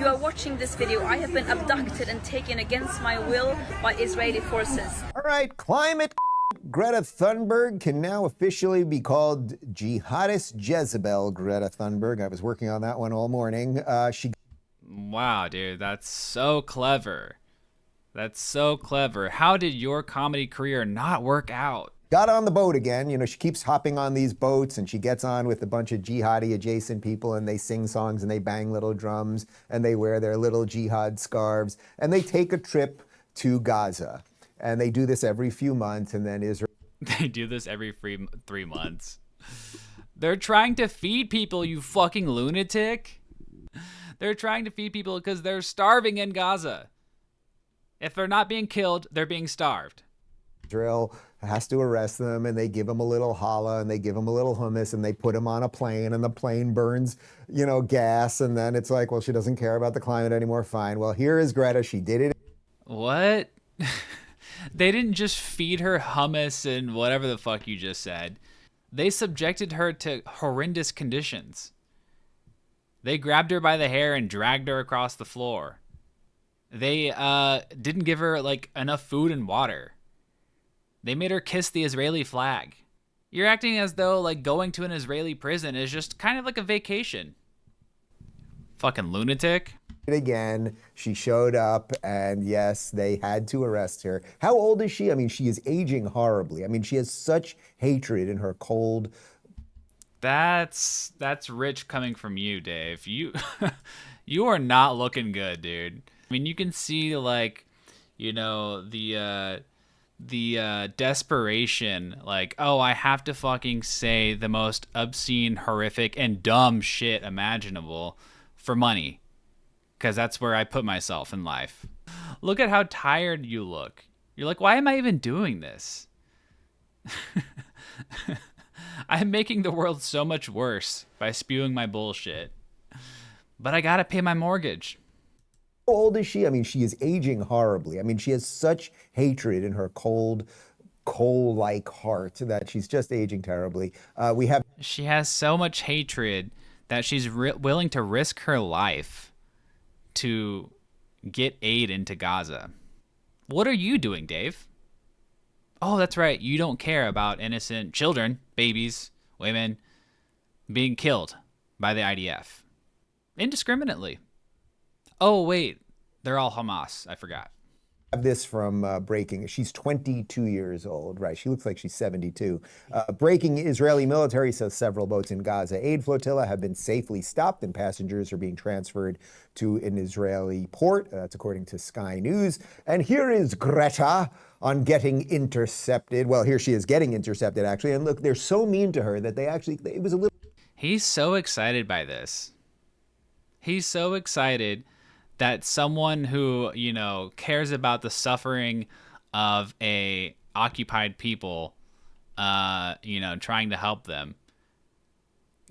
you are watching this video, I have been abducted and taken against my will by Israeli forces. All right, climate Greta Thunberg can now officially be called jihadist Jezebel Greta Thunberg. I was working on that one all morning. Wow, dude, that's so clever. That's so clever. How did your comedy career not work out? Got on the boat again. You know, she keeps hopping on these boats and she gets on with a bunch of jihadi adjacent people and they sing songs and they bang little drums and they wear their little jihad scarves and they take a trip to Gaza. And they do this every few months and then Israel. They do this every 3 months. They're trying to feed people, you fucking lunatic. They're trying to feed people because they're starving in Gaza. If they're not being killed, they're being starved. Israel has to arrest them and they give them a little challah and they give them a little hummus and they put them on a plane and the plane burns, you know, gas. And then it's like, well, she doesn't care about the climate anymore. Fine. Well, here is Greta. She did it. What? They didn't just feed her hummus and whatever the fuck you just said. They subjected her to horrendous conditions. They grabbed her by the hair and dragged her across the floor. They didn't give her like enough food and water. They made her kiss the Israeli flag. You're acting as though like going to an Israeli prison is just kind of like a vacation. Fucking lunatic. Again, she showed up and yes, they had to arrest her. How old is she? I mean, she is aging horribly. I mean, she has such hatred in her cold. That's rich coming from you, Dave. You you are not looking good, dude. I mean, you can see like, you know, the desperation, like, oh, I have to fucking say the most obscene, horrific, and dumb shit imaginable for money. Because that's where I put myself in life. Look at how tired you look. You're like, why am I even doing this? I'm making the world so much worse by spewing my bullshit. But I gotta pay my mortgage. How old is she? I mean, she is aging horribly. I mean, she has such hatred in her cold, coal-like heart that she's just aging terribly. She has so much hatred that she's willing to risk her life to get aid into Gaza. What are you doing, Dave? Oh, that's right. You don't care about innocent children, babies, women being killed by the IDF indiscriminately. Oh, wait. They're all Hamas. I forgot. I have this from Breaking. She's 22 years old, right? She looks like she's 72. Breaking: Israeli military says several boats in Gaza aid flotilla have been safely stopped and passengers are being transferred to an Israeli port. That's according to Sky News. And here is Greta on getting intercepted. Well, here she is getting intercepted, actually. And look, they're so mean to her that it was a little... He's so excited by this. He's so excited that someone who, you know, cares about the suffering of a occupied people, you know, trying to help them,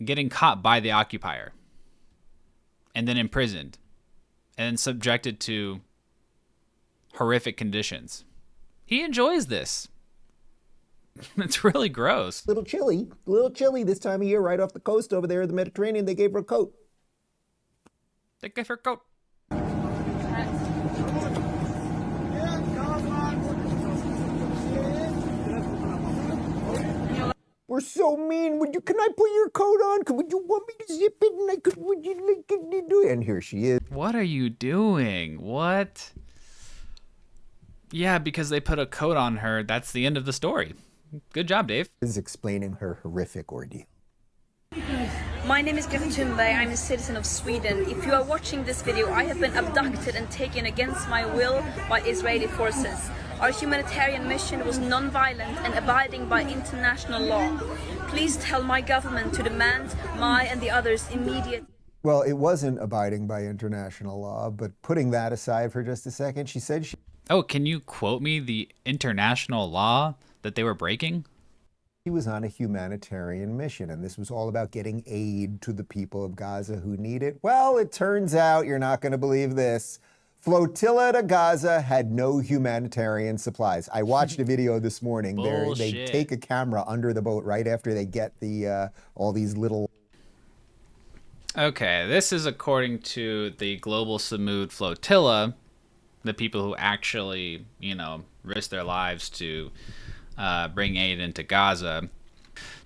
getting caught by the occupier and then imprisoned and then subjected to horrific conditions. He enjoys this. It's really gross. A little chilly this time of year, right off the coast over there in the Mediterranean. They gave her a coat. They gave her a coat. We're so mean. Can I put your coat on? Would you want me to zip it? And would you like to do it? And here she is. What are you doing? What? Yeah, because they put a coat on her. That's the end of the story. Good job, Dave. Is explaining her horrific ordeal. My name is Greta Thunberg. I'm a citizen of Sweden. If you are watching this video, I have been abducted and taken against my will by Israeli forces. Our humanitarian mission was non-violent and abiding by international law. Please tell my government to demand my and the others' immediate... Well, it wasn't abiding by international law, but putting that aside for just a second, she said she... Oh, can you quote me the international law that they were breaking? She was on a humanitarian mission, and this was all about getting aid to the people of Gaza who need it. Well, it turns out, you're not going to believe this, flotilla to Gaza had no humanitarian supplies. I watched a video this morning. They take a camera under the boat right after they get the all these little... Okay, this is according to the Global Samud Flotilla, the people who actually, risk their lives to bring aid into Gaza.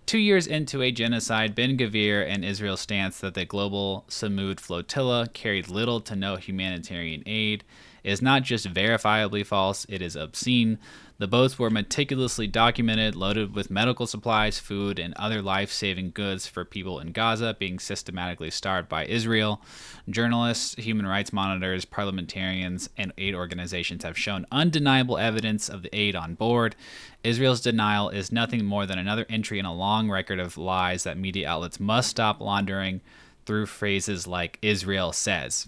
2 years into a genocide, Ben-Gvir and Israel's stance that the Global Samud Flotilla carried little to no humanitarian aid is not just verifiably false, it is obscene. The boats were meticulously documented, loaded with medical supplies, food, and other life-saving goods for people in Gaza being systematically starved by Israel. Journalists, human rights monitors, parliamentarians, and aid organizations have shown undeniable evidence of the aid on board. Israel's denial is nothing more than another entry in a long record of lies that media outlets must stop laundering through phrases like Israel says.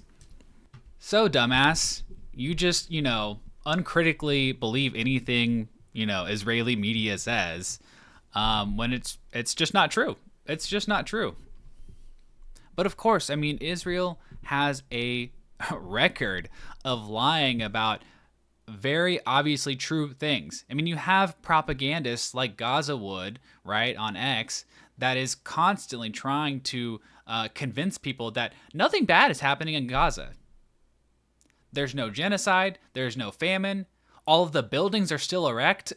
So, dumbass, you just, uncritically believe anything, Israeli media says, when it's just not true. It's just not true. But of course, Israel has a record of lying about very obviously true things. You have propagandists like Gaza Wood, right, on X, that is constantly trying to convince people that nothing bad is happening in Gaza. There's no genocide. There's no famine. All of the buildings are still erect,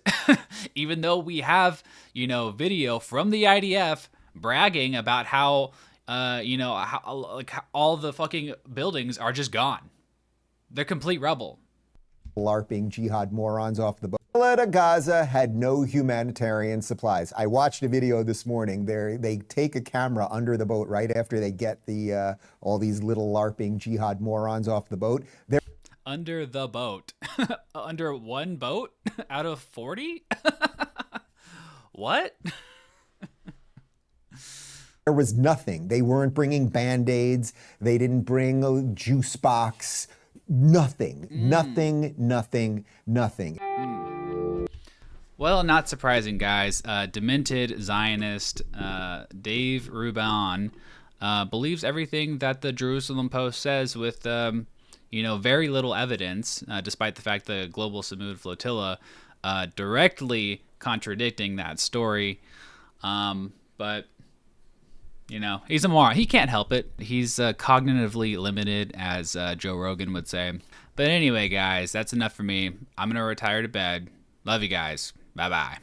even though we have, video from the IDF bragging about how, how all the fucking buildings are just gone. They're complete rubble. LARPing jihad morons off the boat. To Gaza had no humanitarian supplies. I watched a video this morning. They take a camera under the boat right after they get the all these little LARPing jihad morons off the boat. They're under the boat. Under one boat out of 40? What? There was nothing. They weren't bringing Band-Aids. They didn't bring a juice box. Nothing. Nothing. Well, not surprising, guys. Demented Zionist Dave Rubin believes everything that the Jerusalem Post says with, very little evidence, despite the fact the Global Samud Flotilla directly contradicting that story. But, he's a moron. He can't help it. He's cognitively limited, as Joe Rogan would say. But anyway, guys, that's enough for me. I'm going to retire to bed. Love you guys. Bye-bye.